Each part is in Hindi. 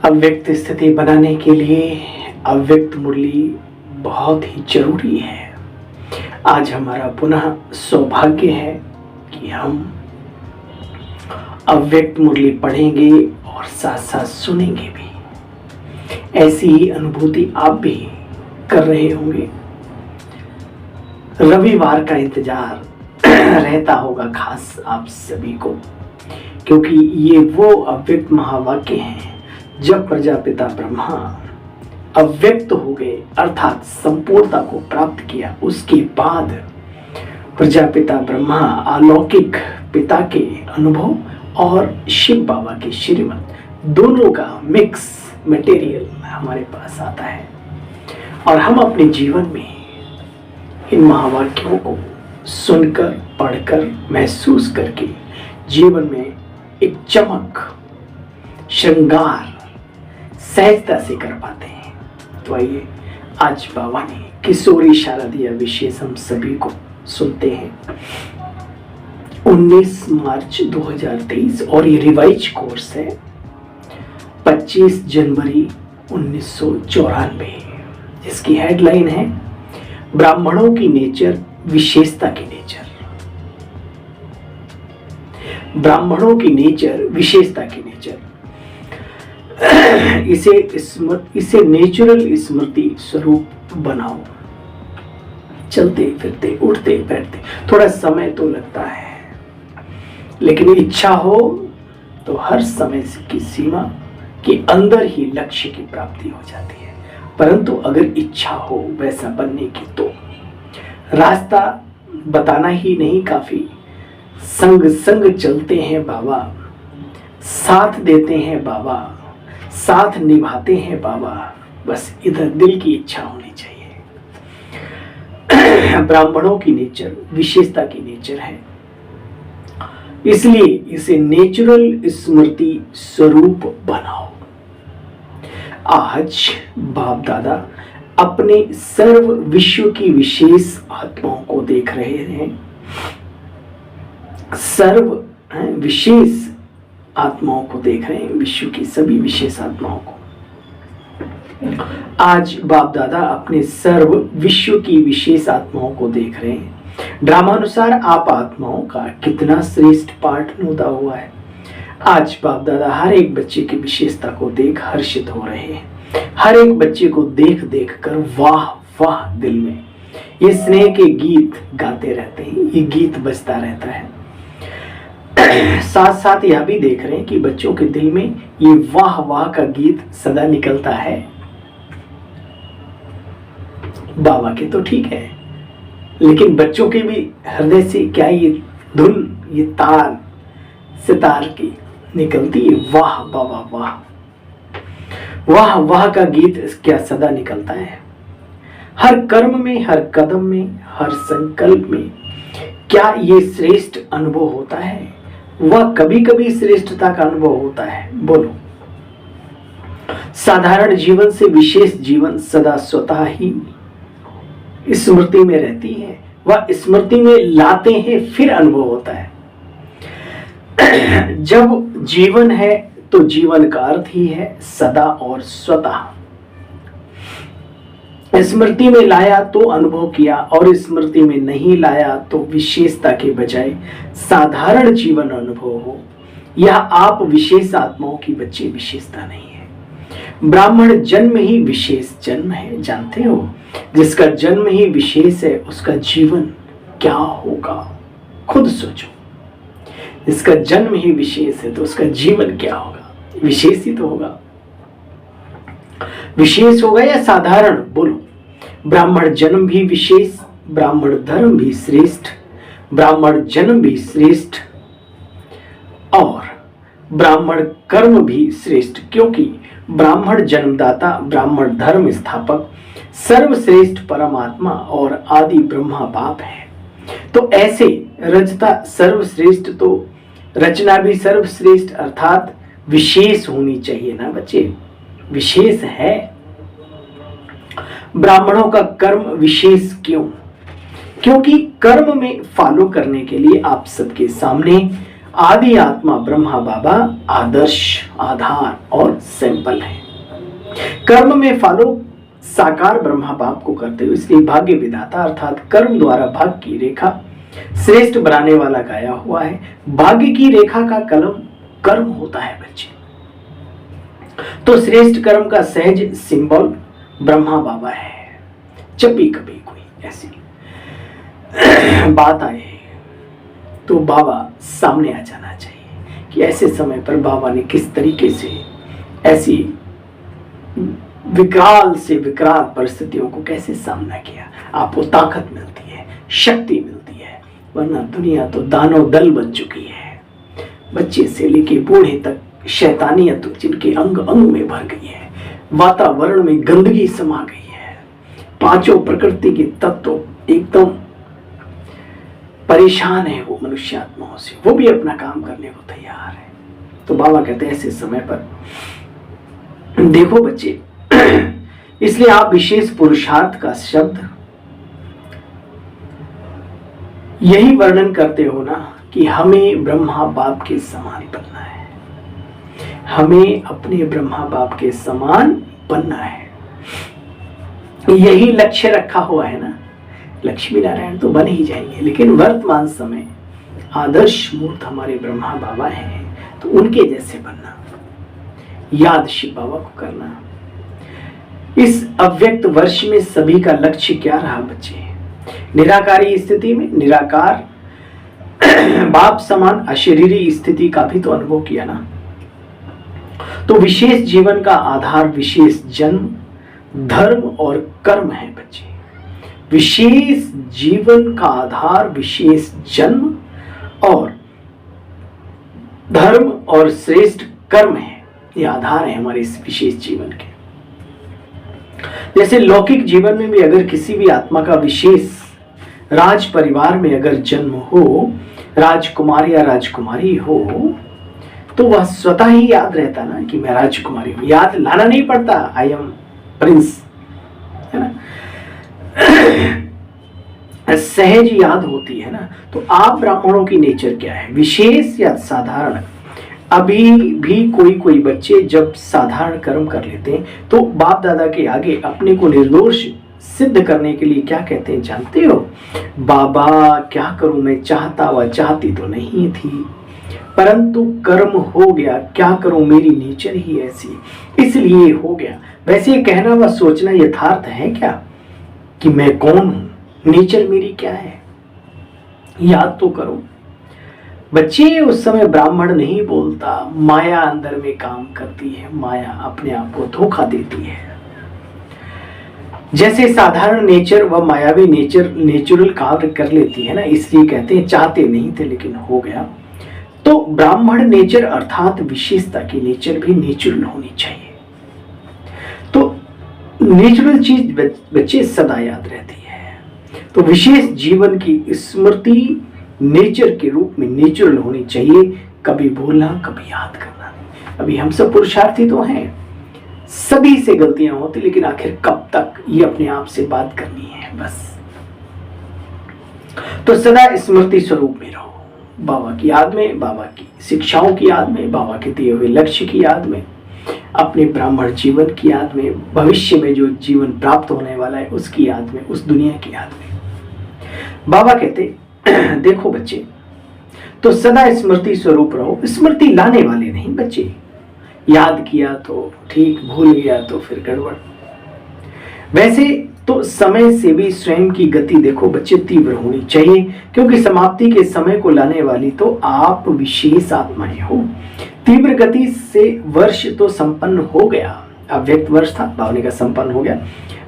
अव्यक्त स्थिति बनाने के लिए अव्यक्त मुरली बहुत ही जरूरी है। आज हमारा पुनः सौभाग्य है कि हम अव्यक्त मुरली पढ़ेंगे और साथ साथ सुनेंगे भी। ऐसी ही अनुभूति आप भी कर रहे होंगे। रविवार का इंतजार रहता होगा खास आप सभी को, क्योंकि ये वो अव्यक्त महावाक्य हैं जब प्रजापिता ब्रह्मा अव्यक्त हो गए अर्थात संपूर्णता को प्राप्त किया। उसके बाद प्रजापिता ब्रह्मा अलौकिक पिता के अनुभव और शिव बाबा के श्रीमत दोनों का मिक्स मटेरियल हमारे पास आता है और हम अपने जीवन में इन महावाक्यों को सुनकर, पढ़कर, महसूस करके जीवन में एक चमक, श्रृंगार सहजता से कर पाते हैं। तो आइए आज बाबा ने किशोरी शारदीय विशेष हम सभी को सुनते हैं। 19 मार्च 2023 और ये रिवाइज कोर्स है 25 जनवरी 1994, जिसकी हेडलाइन है ब्राह्मणों की नेचर, विशेषता की नेचर। ब्राह्मणों की नेचर, विशेषता की नेचर। इसे नेचुरल स्मृति स्वरूप बनाओ। चलते फिरते, उठते बैठते थोड़ा समय तो लगता है, लेकिन इच्छा हो तो हर समय की सीमा के अंदर ही लक्ष्य की प्राप्ति हो जाती है। परंतु अगर इच्छा हो वैसा बनने की तो रास्ता बताना ही नहीं काफी, संग संग चलते हैं बाबा, साथ देते हैं बाबा, साथ निभाते हैं बाबा, बस इधर दिल की इच्छा होनी चाहिए। ब्राह्मणों की नेचर विशेषता की नेचर है, इसलिए इसे नेचुरल स्मृति स्वरूप बनाओ। आज बाप दादा अपने सर्व विश्व की विशेष आत्माओं को देख रहे हैं। सर्व विशेष आत्माओं को देख रहे हैं, विश्व की सभी विशेष आत्माओं को। आज बाप दादा अपने सर्व विश्व की विशेष आत्माओं को देख रहे हैं। ड्रामानुसार आप आत्माओं का कितना श्रेष्ठ पाठ नोदा हुआ है। आज बाप दादा हर एक बच्चे की विशेषता को देख हर्षित हो रहे हैं। हर एक बच्चे को देख देख कर वाह वाह दिल में ये स्नेह के गीत गाते रहते हैं, ये गीत बजता रहता है। साथ साथ यह भी देख रहे हैं कि बच्चों के दिल में ये वाह वाह का गीत सदा निकलता है। बाबा के तो ठीक है, लेकिन बच्चों के भी हृदय से क्या ये धुन, ये तार सितार की निकलती है। वाह बाबा वाह, वाह वाह का गीत क्या सदा निकलता है। हर कर्म में, हर कदम में, हर संकल्प में क्या ये श्रेष्ठ अनुभव होता है? वह कभी कभी श्रेष्ठता का अनुभव होता है। बोलो, साधारण जीवन से विशेष जीवन सदा स्वतः ही स्मृति में रहती है। वह स्मृति में लाते हैं, फिर अनुभव होता है। जब जीवन है तो जीवन का अर्थ ही है सदा और स्वतः। स्मृति में लाया तो अनुभव किया, और स्मृति में नहीं लाया तो विशेषता के बजाय साधारण जीवन अनुभव हो। यह आप विशेष आत्माओं की बच्चे विशेषता नहीं है। ब्राह्मण जन्म ही विशेष जन्म है, जानते हो? जिसका जन्म ही विशेष है उसका जीवन क्या होगा, खुद सोचो। जिसका जन्म ही विशेष है तो उसका जीवन क्या होगा? विशेष ही तो होगा। विशेष होगा या साधारण? बोलो। ब्राह्मण जन्म भी विशेष, ब्राह्मण धर्म भी श्रेष्ठ, ब्राह्मण जन्म भी श्रेष्ठ और ब्राह्मण कर्म भी श्रेष्ठ, क्योंकि ब्राह्मण जन्मदाता, ब्राह्मण धर्म स्थापक, सर्वश्रेष्ठ परमात्मा और आदि ब्रह्मा बाप है। तो ऐसे रचता सर्वश्रेष्ठ, तो रचना भी सर्वश्रेष्ठ अर्थात विशेष होनी चाहिए ना बच्चे। विशेष है। ब्राह्मणों का कर्म विशेष क्यों? क्योंकि कर्म में फॉलो करने के लिए आप सबके सामने आदि आत्मा ब्रह्मा बाबा आदर्श, आधार और सैंपल है। कर्म में फॉलो साकार ब्रह्मा बाप को करते हुए, इसलिए भाग्य विधाता अर्थात कर्म द्वारा भाग्य की रेखा श्रेष्ठ बनाने वाला गाया हुआ है। भाग्य की रेखा का कलम कर्म होता है बच्चे। तो श्रेष्ठ कर्म का सहज सिंबल ब्रह्मा बाबा है। जब भी कभी कोई ऐसी बात आए तो बाबा सामने आ जाना चाहिए कि ऐसे समय पर बाबा ने किस तरीके से ऐसी विकराल से विकराल परिस्थितियों को कैसे सामना किया। आपको ताकत मिलती है, शक्ति मिलती है, वरना दुनिया तो दानव दल बन चुकी है। बच्चे से लेके बूढ़े तक शैतानियत जिनके अंग अंग में भर गई है, वातावरण में गंदगी समा गई है, पांचों प्रकृति के तत्व एकदम परेशान है वो मनुष्य आत्माओं से, वो भी अपना काम करने को तैयार है। तो बाबा कहते हैं ऐसे समय पर देखो बच्चे, इसलिए आप विशेष पुरुषार्थ का शब्द यही वर्णन करते हो ना कि हमें ब्रह्मा बाप के समान बनना है, हमें अपने ब्रह्मा बाप के समान बनना है। यही लक्ष्य रखा हुआ है ना। लक्ष्मी नारायण तो बन ही जाएंगे, लेकिन वर्तमान समय आदर्श मूर्त हमारे ब्रह्मा बाबा हैं, तो उनके जैसे बनना, याद शिव बाबा को करना। इस अव्यक्त वर्ष में सभी का लक्ष्य क्या रहा बच्चे? निराकारी स्थिति में निराकार बाप समान अशरीरी स्थिति का भी तो अनुभव किया ना। तो विशेष जीवन का आधार विशेष जन्म, धर्म और कर्म है बच्चे। विशेष जीवन का आधार विशेष जन्म और धर्म और श्रेष्ठ कर्म है। ये आधार है हमारे इस विशेष जीवन के। जैसे लौकिक जीवन में भी अगर किसी भी आत्मा का विशेष राज परिवार में अगर जन्म हो, राजकुमार या राजकुमारी हो, तो वह स्वतः ही याद रहता ना कि मैं राजकुमारी हूं। याद लाना नहीं पड़ता, आई एम प्रिंस, है ना। सहज याद होती है ना। तो आप ब्राह्मणों की नेचर क्या है, विशेष या साधारण? अभी भी कोई बच्चे जब साधारण कर्म कर लेते हैं तो बाप दादा के आगे अपने को निर्दोष सिद्ध करने के लिए क्या कहते हैं जानते हो? बाबा क्या करूं, मैं चाहता व चाहती तो नहीं थी, परंतु कर्म हो गया, क्या करूं, मेरी नेचर ही ऐसी, इसलिए हो गया। वैसे कहना व सोचना यथार्थ है क्या कि मैं कौन हूं, नेचर मेरी क्या है? याद तो करो बच्चे। उस समय ब्राह्मण नहीं बोलता, माया अंदर में काम करती है, माया अपने आप को धोखा देती है। जैसे साधारण नेचर व मायावी नेचर नेचुरल कार्य कर लेती है ना, इसलिए कहते हैं चाहते नहीं थे लेकिन हो गया। तो ब्राह्मण नेचर अर्थात विशेषता की नेचर भी नेचुरल होनी चाहिए। तो नेचुरल चीज बच्चे सदा याद रहती है। तो विशेष जीवन की स्मृति नेचर के रूप में नेचुरल होनी चाहिए। कभी भूलना, कभी याद करना नहीं। अभी हम सब पुरुषार्थी तो हैं, सभी से गलतियां होती, लेकिन आखिर कब तक ये अपने आप से बात करनी है बस। तो सदा स्मृति स्वरूप में रहो, बाबा की याद में, बाबा की शिक्षाओं की याद में, बाबा के दिए हुए लक्ष्य की याद में, अपने ब्राह्मण जीवन की याद में, भविष्य में जो जीवन प्राप्त होने वाला है उसकी याद में, उस दुनिया की याद में। बाबा कहते देखो बच्चे, तो सदा स्मृति स्वरूप रहो। स्मृति लाने वाले नहीं बच्चे। याद किया तो ठीक, भूल गया तो फिर गड़बड़। वैसे तो समय से भी स्वयं की गति देखो बच्चे तीव्र होनी चाहिए, क्योंकि समाप्ति के समय को लाने वाली तो आप विशेष आत्माएं हो। तीव्र गति से वर्ष तो संपन्न हो गया, अव्यक्त वर्ष था, भावने का संपन्न हो गया।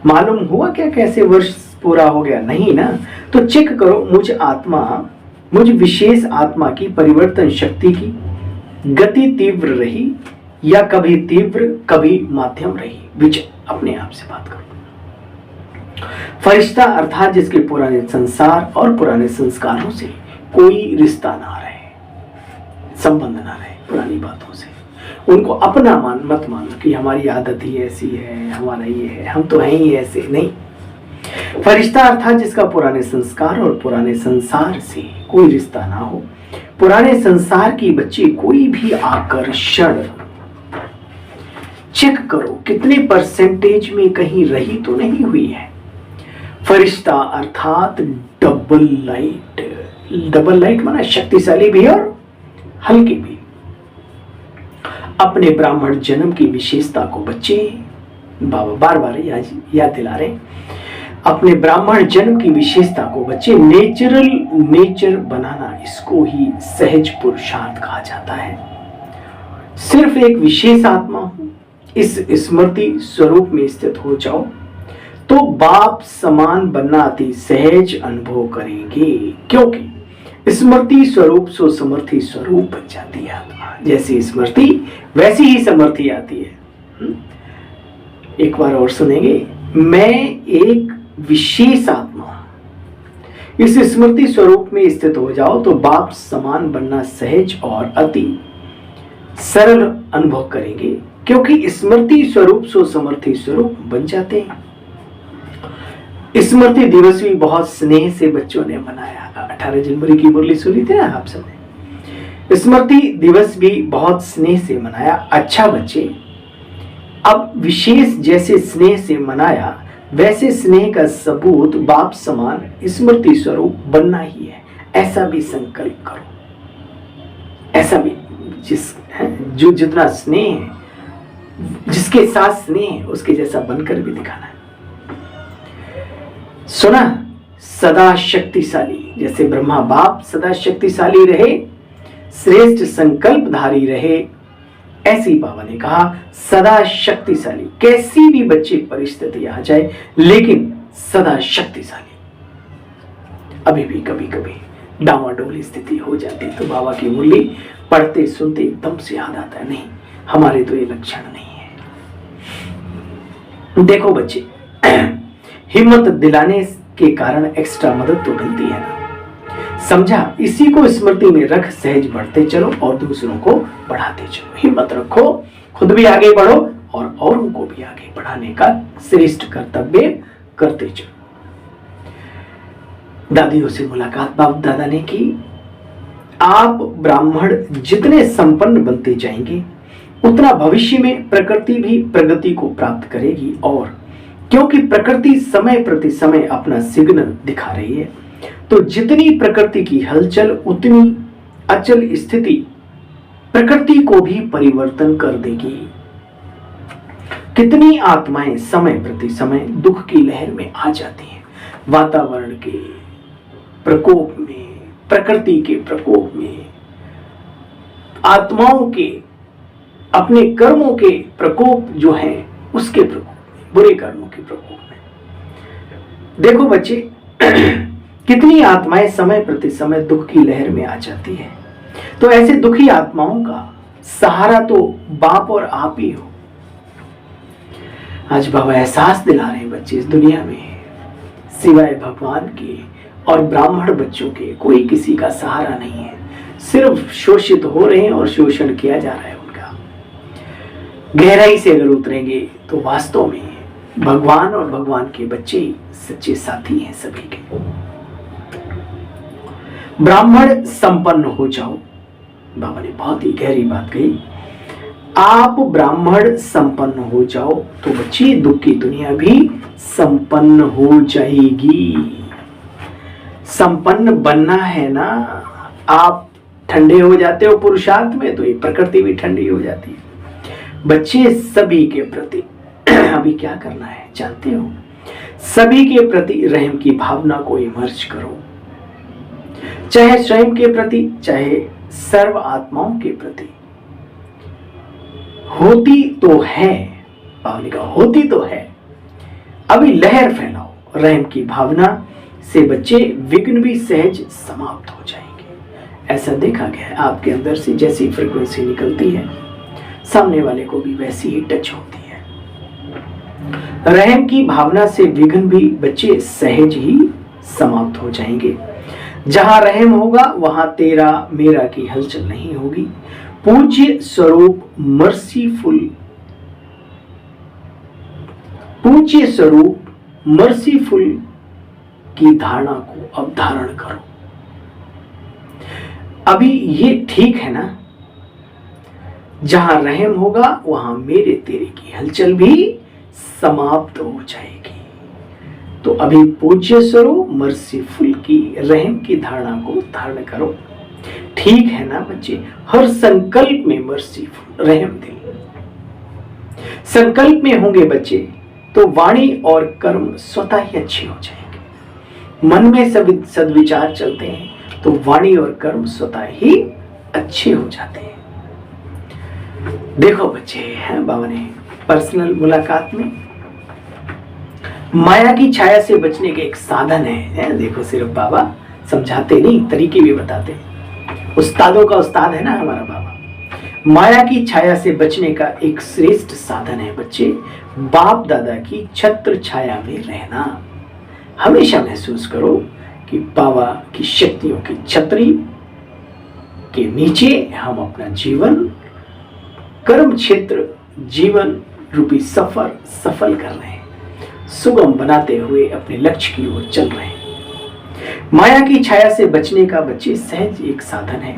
मालूम हुआ क्या कैसे वर्ष पूरा हो गया? नहीं ना। तो चेक करो, मुझ विशेष आत्मा की परिवर्तन शक्ति की गति तीव्र रही या कभी तीव्र कभी माध्यम रही? अपने आप से बात करो। फरिश्ता अर्थात जिसके पुराने संसार और पुराने संस्कारों से कोई रिश्ता ना रहे, संबंध ना रहे पुरानी बातों से, उनको अपना मत मानो कि हमारी आदत ही ऐसी है, हमारा ये है, हम तो हैं ही ऐसे। नहीं, फरिश्ता अर्थात जिसका पुराने संस्कार और पुराने संसार से कोई रिश्ता ना हो, पुराने संसार की बच्चे कोई भी आकर्षण चेक करो कितने परसेंटेज में कहीं रही तो नहीं हुई है। फरिश्ता अर्थात डबल लाइट माना शक्तिशाली भी और हल्के भी। अपने ब्राह्मण जन्म की विशेषता को बच्चे बाबा बार बार याद दिला रहे, अपने ब्राह्मण जन्म की विशेषता को बच्चे नेचर बनाना, इसको ही सहज पुरुषार्थ कहा जाता है। सिर्फ एक विशेष आत्मा हो, इस स्मृति स्वरूप में स्थित हो जाओ तो बाप समान बनना अति सहज अनुभव करेंगे, क्योंकि स्मृति स्वरूप सो समर्थी स्वरूप बन जाती है आत्मा। जैसी स्मृति वैसी ही समर्थी आती है। एक बार और सुनेंगे, मैं एक विशेष आत्मा हूं, इस स्मृति स्वरूप में स्थित हो जाओ तो बाप समान बनना सहज और अति सरल अनुभव करेंगे, क्योंकि स्मृति स्वरूप सो समर्थी स्वरूप बन जाते हैं। स्मृति दिवस भी बहुत स्नेह से बच्चों ने मनाया। 18 जनवरी की मुरली सुनी थी ना आप सबने। स्मृति दिवस भी बहुत स्नेह से मनाया। अच्छा बच्चे, अब विशेष जैसे स्नेह से मनाया वैसे स्नेह का सबूत बाप समान स्मृति स्वरूप बनना ही है। ऐसा भी संकल्प करो, ऐसा भी जो जितना स्नेह है, जिसके साथ स्नेह है उसके जैसा बनकर भी दिखाना है। सुना, सदा शक्तिशाली, जैसे ब्रह्मा बाप सदा शक्तिशाली रहे, श्रेष्ठ संकल्पधारी रहे, ऐसी बाबा ने कहा सदा शक्तिशाली। कैसी भी बच्चे परिस्थिति आ जाए लेकिन सदा शक्तिशाली। अभी भी कभी कभी डावाडोल स्थिति हो जाती तो बाबा की मुरली पढ़ते सुनते एकदम से याद आता है, नहीं हमारे तो ये लक्षण नहीं है। देखो बच्चे, हिम्मत दिलाने के कारण एक्स्ट्रा मदद तो मिलती है ना, समझा। इसी को स्मृति में रख सहज बढ़ते चलो और दूसरों को बढ़ाते चलो। हिम्मत रखो, खुद भी आगे बढ़ो और औरों को भी आगे बढ़ाने का श्रेष्ठ कर्तव्य करते चलो। दादियों से मुलाकात बाप दादा ने की। आप ब्राह्मण जितने संपन्न बनते जाएंगे उतना भविष्य में प्रकृति भी प्रगति को प्राप्त करेगी, और क्योंकि प्रकृति समय प्रति समय अपना सिग्नल दिखा रही है तो जितनी प्रकृति की हलचल उतनी अचल स्थिति प्रकृति को भी परिवर्तन कर देगी। कितनी आत्माएं समय प्रति समय दुख की लहर में आ जाती हैं, वातावरण के प्रकोप में, प्रकृति के प्रकोप में, आत्माओं के अपने कर्मों के प्रकोप जो है उसके प्रकोप में, बुरे कर्मों के प्रकोप में। देखो बच्चे, कितनी आत्माएं समय प्रति समय दुख की लहर में आ जाती है, तो ऐसे दुखी आत्माओं का सहारा तो बाप और आप ही हो। आज बाबा एहसास दिला रहे हैं बच्चे, इस दुनिया में सिवाय भगवान के और ब्राह्मण बच्चों के कोई किसी का सहारा नहीं है। सिर्फ शोषित हो रहे हैं और शोषण किया जा रहा है उनका। गहराई से अगर उतरेंगे तो वास्तव में भगवान और भगवान के बच्चे सच्चे साथी हैं सभी के। ब्राह्मण संपन्न हो जाओ, बाबा ने बहुत ही गहरी बात कही। आप ब्राह्मण संपन्न हो जाओ तो बच्चे दुख की दुनिया भी संपन्न हो जाएगी। संपन्न बनना है ना, आप ठंडे हो जाते हो पुरुषार्थ में तो ये प्रकृति भी ठंडी हो जाती है। बच्चे सभी के प्रति अभी क्या करना है जानते हो? सभी के प्रति रहम की भावना को इमर्ज करो, चाहे स्वयं के प्रति चाहे सर्व आत्माओं के प्रति। होती तो है, पावनी का होती तो है, अभी लहर फैलाओ रहम की भावना से, बच्चे विघ्न भी सहज समाप्त हो जाएंगे। ऐसा देखा गया है, आपके अंदर से जैसी फ्रीक्वेंसी निकलती है सामने वाले को भी वैसी ही टच होती है। रहम की भावना से विघ्न भी बच्चे सहज ही समाप्त हो जाएंगे। जहां रहम होगा वहां तेरा मेरा की हलचल नहीं होगी। पूज्य स्वरूप मर्सीफुल की धारणा को अब धारण करो। अभी ये ठीक है ना? जहां रहम होगा वहां मेरे तेरे की हलचल भी समाप्त हो जाएगी। तो अभी पूज्य स्वरूप मर्सीफुल की रहम की धारणा को धारण करो। ठीक है ना बच्चे? हर संकल्प में मर्सीफुल रहम दिल संकल्प में होंगे बच्चे तो वाणी और कर्म स्वतः ही अच्छे हो जाएंगे। मन में सद्विचार चलते हैं तो वाणी और कर्म स्वतः ही अच्छे हो जाते हैं। देखो बच्चे, हैं बाबा ने पर्सनल मुलाकात में माया की छाया से बचने के एक साधन है। देखो सिर्फ बाबा समझाते नहीं, तरीके भी बताते हैं। उस्तादों का उस्ताद है ना हमारा बाबा। माया की छाया से बचने का एक श्रेष्ठ साधन है बच्चे, बाप दादा की छत्र छाया में रहना। हमेशा महसूस करो कि बाबा की शक्तियों की छतरी के नीचे हम अपना जीवन, कर्म क्षेत्र, जीवन रूपी सफर सफल कर रहे हैं, सुगम बनाते हुए अपने लक्ष्य की ओर चल रहे हैं। माया की छाया से बचने का बच्चे सहज एक साधन है,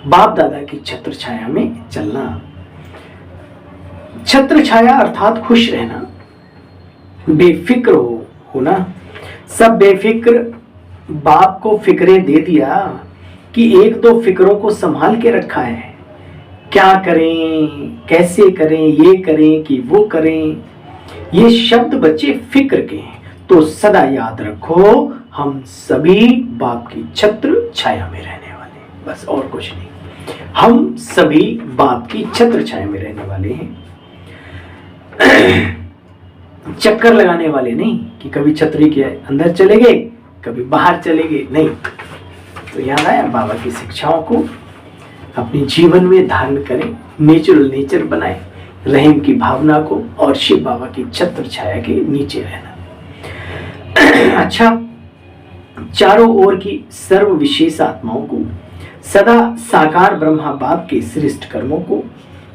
बाप दादा की छत्र छाया में चलना। छत्र छाया अर्थात खुश रहना, बेफिक्र होना। सब बेफिक्र बाप को फिक्रे दे दिया कि एक दो फिक्रों को संभाल के रखा है, क्या करें, कैसे करें, ये करें कि वो करें। ये शब्द बच्चे फिक्र के हैं। तो सदा याद रखो, हम सभी बाप की छत्र छाया में रहने वाले हैं, बस और कुछ नहीं। हम सभी बाप की छत्र छाया में रहने वाले हैं। चक्कर लगाने वाले नहीं कि कभी छतरी के अंदर चले गए, कभी बाहर चले गए, नहीं। तो याद आया, बाबा की शिक्षाओं को अपने जीवन में धारण करें, नेचुरल नेचर बनाएं, रहम की भावना को, और शिव बाबा की छत्र छाया के नीचे रहना। अच्छा, चारों ओर की सर्व विशेष आत्माओं को, सदा साकार ब्रह्मा बाप के श्रेष्ठ कर्मों को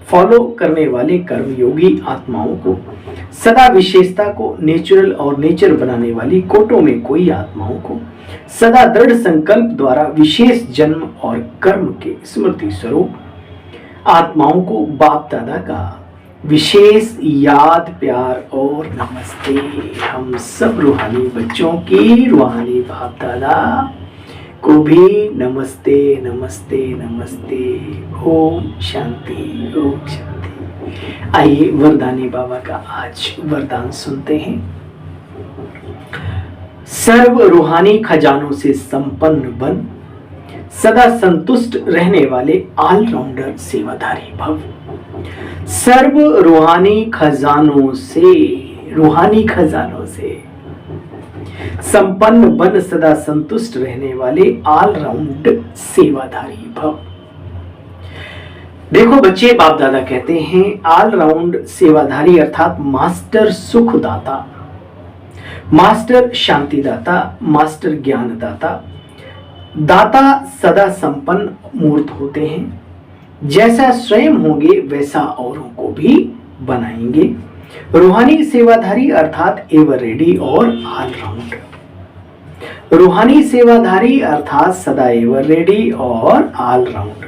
फॉलो करने वाले कर्मयोगी आत्माओं को, सदा विशेषता को नेचुरल और नेचर बनाने वाली कोटों में कोई आत्माओं को, सदा दृढ़ संकल्प द्वारा विशेष जन्म और कर्म के स्मृति स्वरूप आत्माओं को बाप दादा का विशेष याद, प्यार और नमस्ते। हम सब रूहानी बच्चों की रूहानी बाप दादा को भी नमस्ते नमस्ते नमस्ते। ओम शांति, ओम शांति। आइए वरदानी बाबा का आज वरदान सुनते हैं। सर्व रूहानी खजानों से संपन्न बन, सदा संतुष्ट रहने वाले ऑलराउंडर सेवाधारी भव। सर्व रूहानी खजानों से संपन्न बन, सदा संतुष्ट रहने वाले ऑलराउंड सेवाधारी भव। देखो बच्चे, बाप दादा कहते हैं ऑलराउंड सेवाधारी अर्थात मास्टर सुखदाता, मास्टर शांतिदाता, मास्टर ज्ञानदाता। दाता सदा संपन्न मूर्त होते हैं, जैसा स्वयं होंगे वैसा औरों को भी बनाएंगे। रूहानी सेवाधारी अर्थात एवर रेडी और ऑलराउंड। रूहानी सेवाधारी अर्थात सदा एवर रेडी और ऑलराउंड।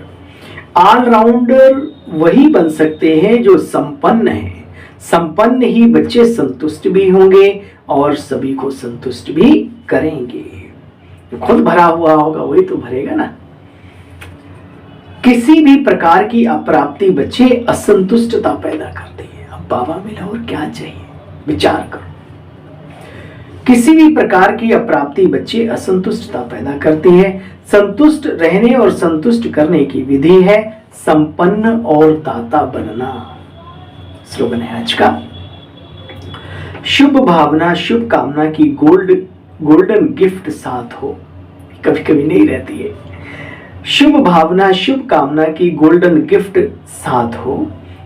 ऑलराउंडर वही बन सकते हैं जो संपन्न है। संपन्न ही बच्चे संतुष्ट भी होंगे और सभी को संतुष्ट भी करेंगे। खुद भरा हुआ होगा वही तो भरेगा ना। किसी भी प्रकार की अप्राप्ति बच्चे असंतुष्टता पैदा करती है। अब बाबा मिला और क्या चाहिए, विचार करो। किसी भी प्रकार की अप्राप्ति बच्चे असंतुष्टता पैदा करती है। संतुष्ट रहने और संतुष्ट करने की विधि है संपन्न और दाता बनना। स्लोगन है आज का, शुभ भावना शुभ कामना की गोल्डन गिफ्ट साथ हो। कभी कभी नहीं रहती है। शुभ भावना शुभ कामना की गोल्डन गिफ्ट साथ हो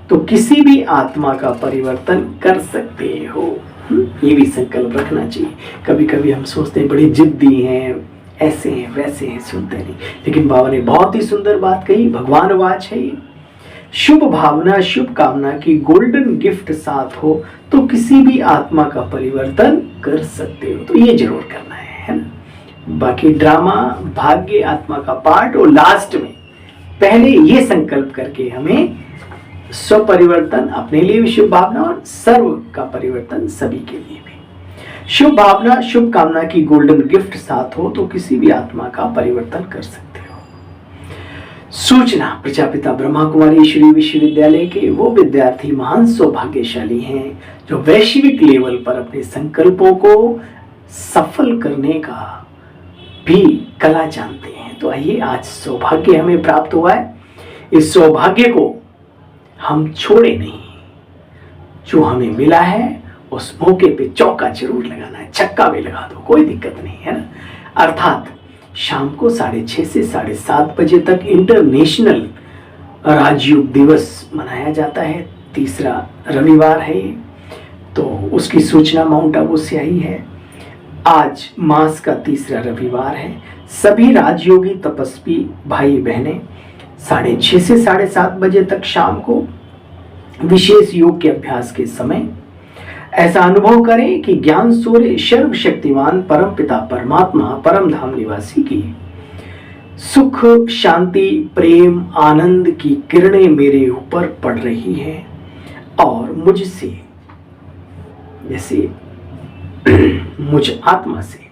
तो किसी भी आत्मा का परिवर्तन कर सकते हो। ये भी संकल्प रखना चाहिए। कभी कभी हम सोचते हैं बड़े जिद्दी हैं, ऐसे हैं वैसे हैं, सुनते नहीं। लेकिन बाबा ने बहुत ही सुंदर बात कही, भगवान वाच है ये। शुभ भावना शुभ कामना की गोल्डन गिफ्ट साथ हो तो किसी भी आत्मा का परिवर्तन कर सकते हो। तो ये जरूर करना है ना। बाकी ड्रामा, भाग्य, आत्मा का पार्ट और लास्ट में पहले ये संकल्प करके हमें स्व परिवर्तन, अपने लिए भी शुभ भावना और सर्व का परिवर्तन सभी के लिए भी। शुभ भावना, शुभ कामना की गोल्डन गिफ्ट साथ हो तो किसी भी आत्मा का परिवर्तन कर सकते हो। सूचना, प्रजापिता ब्रह्मा कुमारी ईश्वरीय विश्वविद्यालय के वो विद्यार्थी महान सौभाग्यशाली हैं जो वैश्विक लेवल पर अपने संकल्पों को सफल करने का भी कला जानते हैं। तो आइए, आज सौभाग्य हमें प्राप्त हुआ है, इस सौभाग्य को हम छोड़े नहीं। जो हमें मिला है उस मौके पे चौका जरूर लगाना है, छक्का भी लगा दो, कोई दिक्कत नहीं है ना। अर्थात शाम को 6:30 से 7:30 बजे तक इंटरनेशनल राजयोग दिवस मनाया जाता है। तीसरा रविवार है, तो उसकी सूचना माउंट आबू से आई है। आज मास का तीसरा रविवार है। सभी राजयोगी तपस्वी भाई बहनें 6:30 से 7:30 बजे तक शाम को विशेष योग के अभ्यास के समय ऐसा अनुभव करें कि ज्ञान सूर्य सर्वशक्तिवान परम पिता परमात्मा परम धाम निवासी की सुख, शांति, प्रेम, आनंद की किरणें मेरे ऊपर पड़ रही है और मुझसे, जैसे मुझ आत्मा से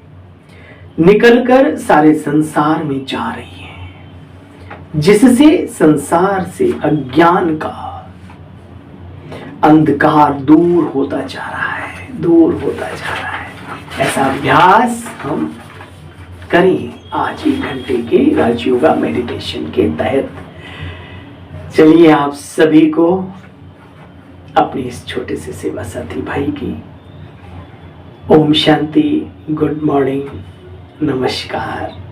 निकलकर सारे संसार में जा रही है, जिससे संसार से अज्ञान का अंधकार दूर होता जा रहा है, दूर होता जा रहा है। ऐसा अभ्यास हम करें आज 1 घंटे के राजयोगा मेडिटेशन के तहत। चलिए, आप सभी को अपने इस छोटे से सेवा साथी भाई की ओम शांति, गुड मॉर्निंग, नमस्कार।